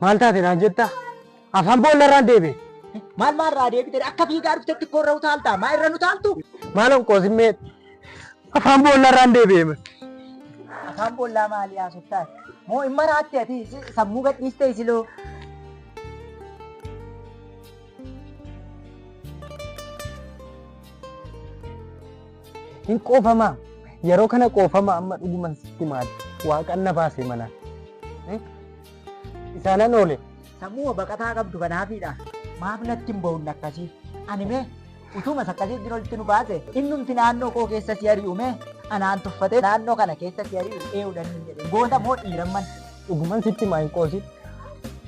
Maal taate naan jetta? Afaan boollarraan deebi'e. Maal deebite akka fiigaa dhuftetti korra utaalta. Maa irra nu taaltu? Maal onqoosimee afaan boollarraan deebi'e. Afaan boollaa maalii haasoftaa? Moo hin maraatte ati sammuu gadhiistee isiloo? Hin qoofamaa. Yeroo kana qoofamaa amma dhuguman sitti maali? Waaqan na baase manaa. Isaanan oole. Sammuu baqataa qabdu kanaafiidha. Maaf natti hin bo'uun akkasii? Ani mee utumas akkasitti olitti nu baase innumti naannoo koo keessa si ari'ume anaan tuffatee naannoo kana keessa si ari'u ee'uudhaan hin jedhe. Goota moo dhiiramman? Dhuguman sitti maa hin qoosin?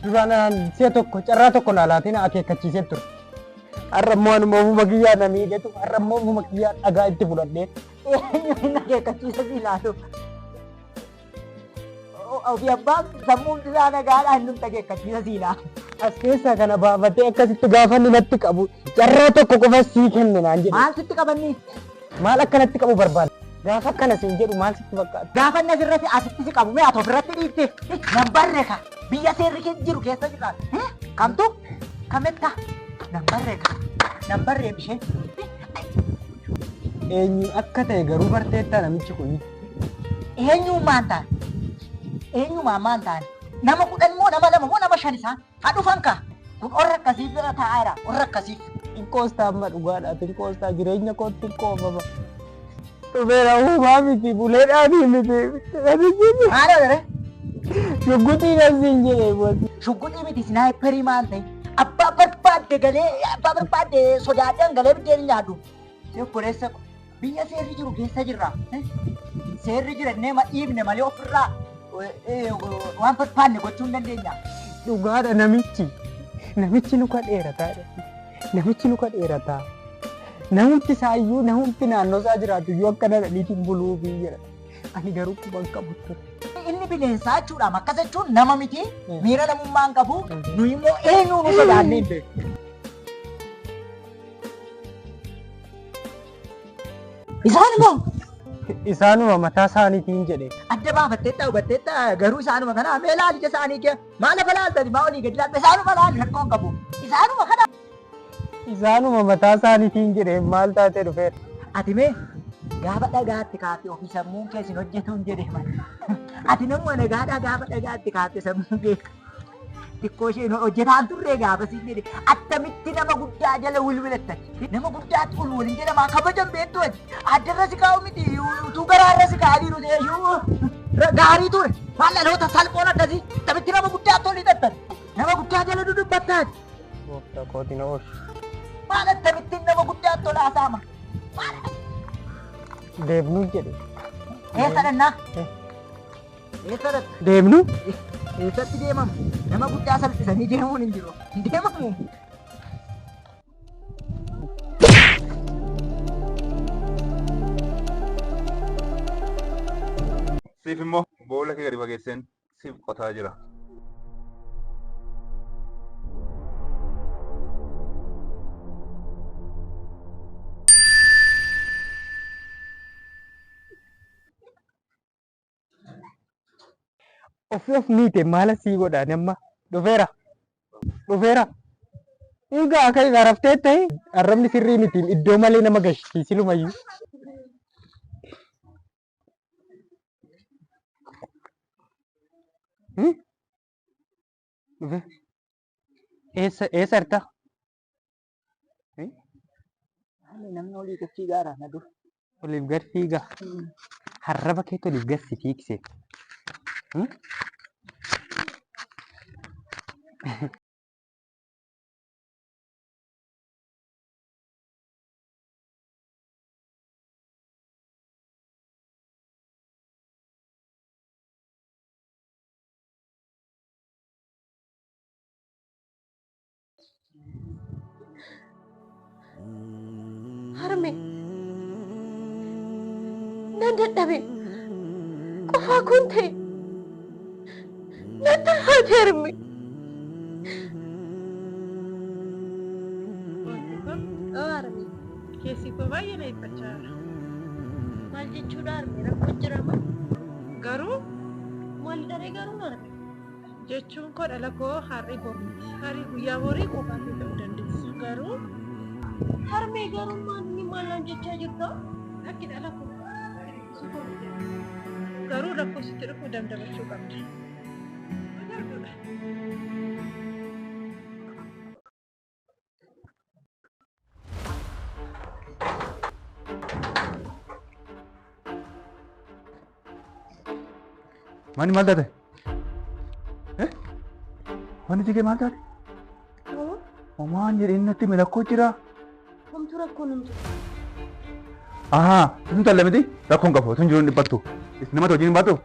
Duraan si'a tokko carraa tokko naa laatiin akeekkachiisee ture. Har'a immoo anuma ofuma kiyyaa na miidhetu har'a immoo ofuma kiyyaa dhagaa itti fudhadhee. Eenyuun akeekkachiisa si ilaalu? Ofii abbaan sammuun isaa nagaadhaan nun akeekkachiisa si ilaalu. As keessaa kana baafatee akkasitti gaafanni natti qabu carraa tokko qofa sii kenne naan jedhe. Maal sitti qabanni? Maal akkanatti qabu barbaada? Gaafa akkana siin jedhu maal sitti fakkaata? Gaafa inni asirratti asitti si qabu mee ati ofirratti dhiibte nan barreeka biyya seerri jiru keessa jira. Kamtu? Kametta? Nan barreeka. Nan barreebishee. Eenyu akka ta'e garuu barteettaa namichi kun. Eenyummaan taane? Eenyummaan maan taane? Nama 10 moo nama 2 moo nama 5 isaan? Haa dhufan kaa? Kun orra akkasiif bira taa'aa jira. Orra akkasiif. Xiqqoostaa amma dhugaadhaa xiqqoostaa jireenya kootti xiqqoomama. Dhufeera uumaa miti buleedhaanii miti. Maal jedhee? Shugguxii nasiin jedhee booti. Shugguxii miti sinaayiperii maal ta'e? Abbaa barbaadde galee abbaa barbaadde sodaadhaan galee biddeen nyaadhu. Obboleessa biyya seerri jiru keessa jirra. Seerri jira innee dhiibne malee ofirraa waan barbaanne gochuu hin dandeenya. Dhugaadha namichi luka dheerataa. Namichi luka dheerataa. Namumti isaayyuu namumti naannoo isaa jiraatu iyyuu akka dhadhiitiin buluu fi jedha. Ani garuu quban qabu ture. Inni bineensaa jechuudha. Akkas jechuun nama miti miira namummaan qabu nuyi immoo eenyuu nu sodaannee hin beeku. Isaanuma mataa isaaniitiin jedhe. Adda baafatteetta hubatteetta garuu isaanuma kana mee laal ija isaanii kee maal lafa laaltani maa olii gadi laalta isaanuma laal rakkoon qabu. Isaanuma kana. Isaanuma mataa isaaniitiin jedhe maal taatee dhufeera. Ati mee gaafa dhagaatti kaatee ofii sammuun keessin hojjetu hin jedhe mana. Ati namuma nagaadhaa gaafa dhagaatti kaatee sammuun beeka. Xiqqoo isheen hojjetaan turree gaafa siin jedhe attamitti nama guddaa jala wilwilattani. Nama guddaatti waliin jedhama kabajan beektu ati. Addarra si kaa'u miti utuu garaarra si kaa'anii gaarii ture. Maal dhaloota salphoon akkasii attamitti nama guddaatti olii xaxxan. Nama guddaa jala dudubbattaati. Gooftaa kootiin oolchu. Maal attamitti nama guddaatti olaa saama. Deemnuu jedhe. Eessa dhannaa? Eessa dhatta? Deemnuu? Eessatti deemamu? Nama guddaa salphisanii deemuun hin jiru. Hin deemamu. Siif immoo boolla kee gadi fageesseen siif qotaa jira. Of miite maala sii godhaan amma dhufeera. Egaa akka egaa raftee ta'e arrabni sirrii miti iddoo malee nama gashisiisi lumayyuu. Dhufe eessa hirta? Namni olii gad fiigaadha na dur. Oliif gad fiigaa. Harraba keetti oliif gad si fiigse. Harme, nan dadhabe qofaa kun ta'e natti haati harme. Harme, Keessi koo baay'ee na iffachaa jira. maal jechuudha harme rakkoo jirama? Garuu Maal daree garuu harme? jechuun koo dhala koo har'i bor miti. Har'i guyyaa borii qofaa fi ta'uu dandeessu. Garuu Harme garuu maalaan jechaa jirta? akki dhala koo hir'isuu koo miti. Garuu rakkoo sitti dhufu damdamachuu qabda. Agarbuudha. Mani maal taate? Wanni jigee maal taate? Homaan jedhee natti milakkoo jira. Homtuu rakkoon hin jiru. Isin talle miti rakkoon qabu tun jiru hin dhiphattu. Nama wajjin hin baatu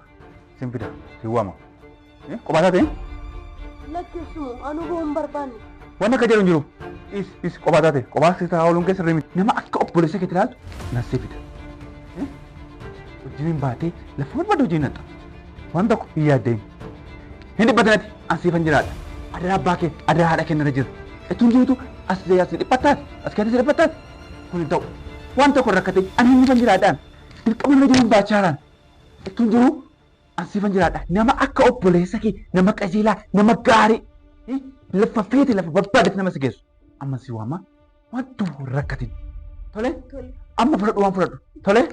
sin fida si waama. Kophaa taate? Lakkeessumu anu boo hin barbaanne. Wanni akka jedhu hin jiru. Is kophaa taate kophaa si taa'aa ooluun keessa miti. Nama akka obboleessa keetti ilaaltu nas si fida. Wajjin hin baatee lafa barbaadu wajjin naqxa. Waan tokko hin yaaddeen. Hin dhiphatinati an siifan jiraadha. Adaraa abbaa kee adaraa haadha kee narra jira. Ittuun jirutu as dhiphattaati as keessatti dhiphattaati. Kun hin ta'u. Waan tokko rakkatee ani hin siifan jiraadhaan. Dirqama nama jiruun baachaaraan. Ittuun jiru an siifan jiraadha. Nama akka obboleessa kee nama qajeelaa nama gaarii. Lafa feete lafa barbaadate nama si geessu. Amma si waama waan tokko rakkatin. Tole? Amma fudhadhu waan fudhadhu. Tole?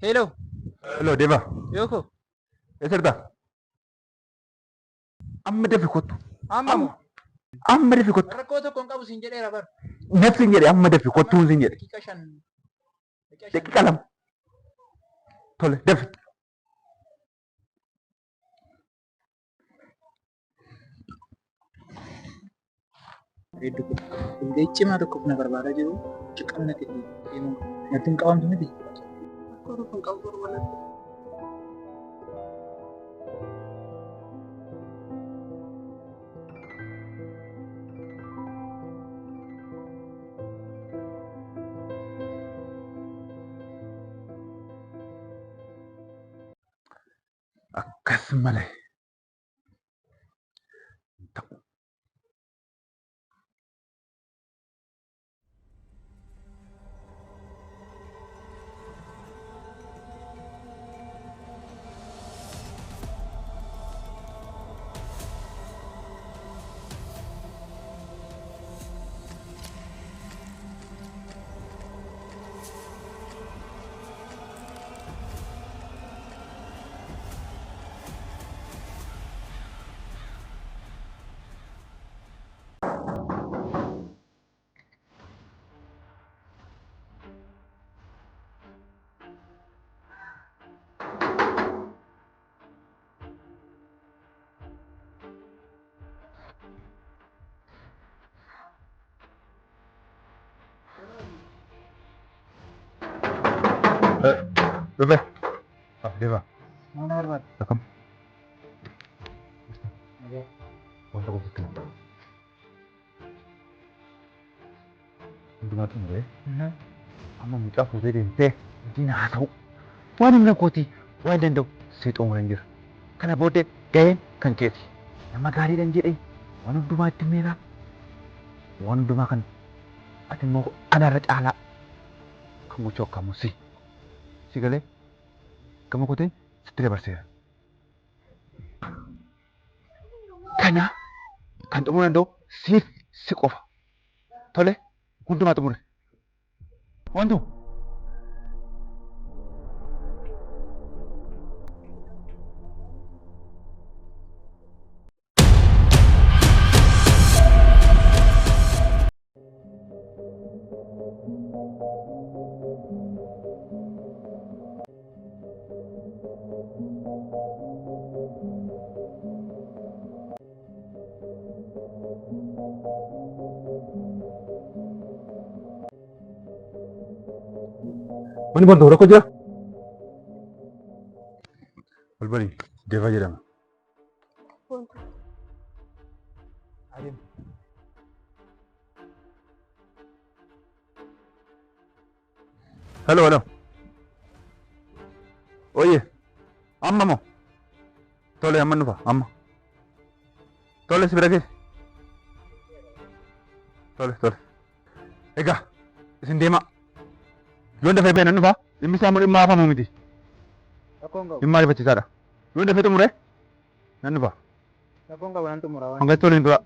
Hello, Hello, Deva. Yoko. Eessarta? Amma dafi kottu. Amma Amma dafi kottu. rakkoo tokko hin qabu siin jedheera bar. Nafsi hin jedhe amma dafi kottuun sin jedhe. Daqiiqa 5. Daqiiqa 2. Tole, dafi. Hundee cimaa tokkoof na barbaadaa jiru ciqamna ta'e deemuu natti hin qabamtu miti. Rakkoo tokko hin qabu gurguruu. Akkas malee. Ta'u. Dhufe. Deema. Mana barbaad? Akkam. Wanta qofaatti naqxa. Hundumaa xumuree amma mucaa fuutee deemtee wajjin haa ta'u. Waan humna kootii waan danda'u see xumuran jira. Kana booddee gaheen kan keeti. Nama gaariidhaan jedhee waan hundumaa itti meeraa. Waan hundumaa kan ati immoo anarra caalaa kan mucoo akkamu si galee gama kootiin sitti dabarseera. Kana kan xumuruu danda'u siif si qofa. Tole hundumaa xumure. Wantu Wani bantu rakkoo jira? Balbali Deevaa jedhama. Hello. Oye, amma moo? Tole amma nufa amma. Tole si bira geesse. Tole. Egaa isin deemaa. Yoon dafee beenan dhufaa dhimmi isaa dhimma hafamu miti. Dhimma ariifachiisaadha. Yoon dafee xumure nan dhufa. Hanga tole hin dura.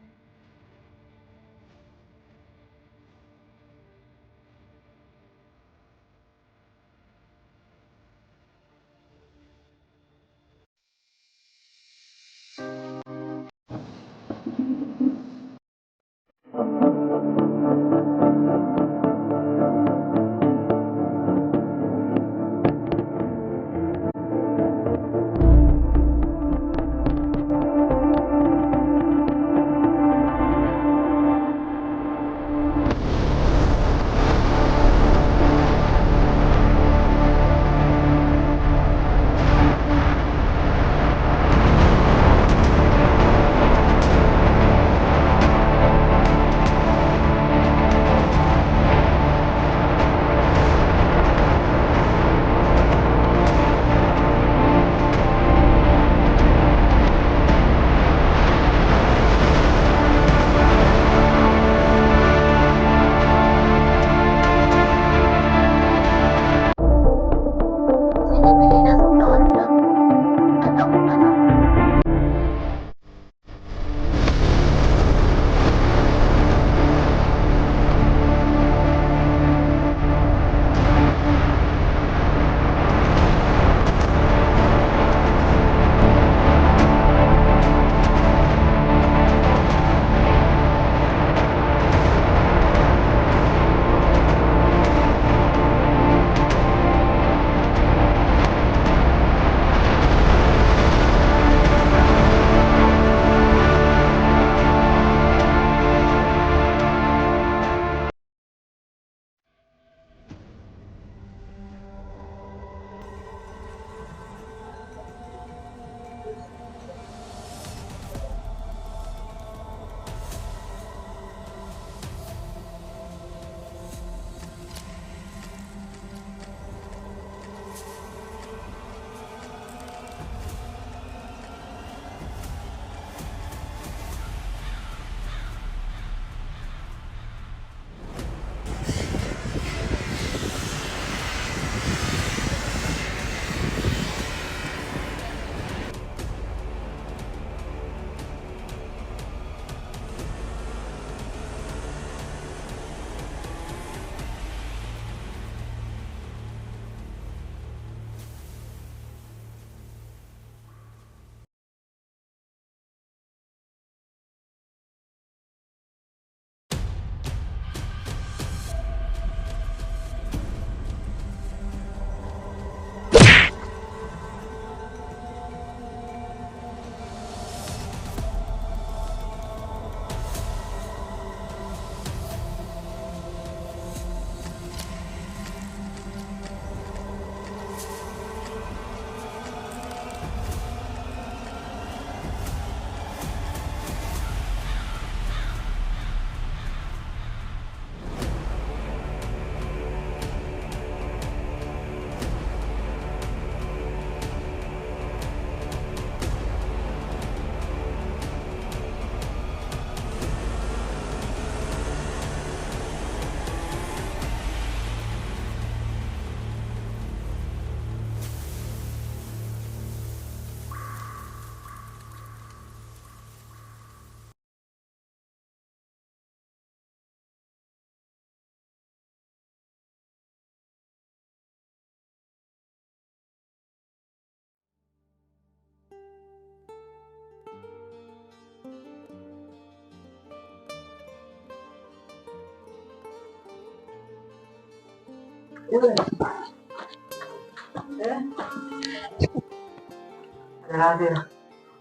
Jalateera.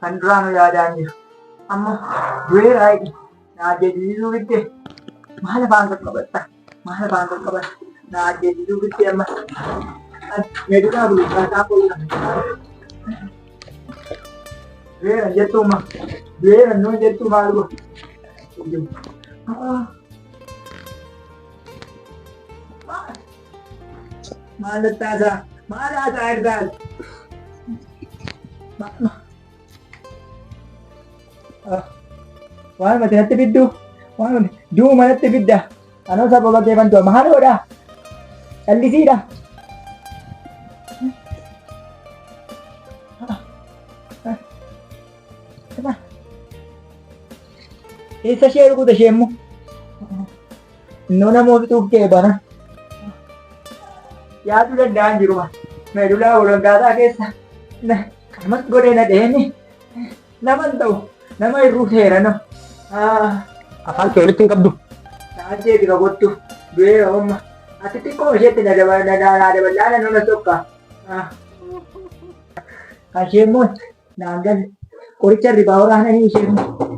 Kan duraan yaadaan jiru. Amma du'eeraa jedhi. Naa jedhisiisuu bitte. Maal afaan qaqqabatta? Maal afaan qaqqabatta? Naa jedhisiisuu bitte amma. Meedunaa bulchaa qolla. Du'eera jettuuma. Du'eera nuu jettuu maal godhu? Maal taasisaa? Maal haasaa irraa? Waan mati natti fiddu, waan mati duuma natti fidda. Anoo sababa kee bantu maaloodha? Callisiidha. Eessa ishee rukuta ishee immoo? Innoo namoota tuuftee bana. Yaaduu danda'an jiruma. Meedulaa walaggaataa keessa. Namas godhee na dheeni. Naman ta'u. Nama irruu seera no. Afaan kee walitti hin qabdu. Taatee bira gottu. Du'eera homma. Ati xiqqoo isheetti na dabalaa na nuna tokka. Kan ishee immoo naan galle. Qoricha ribaa waraananii ishee immoo.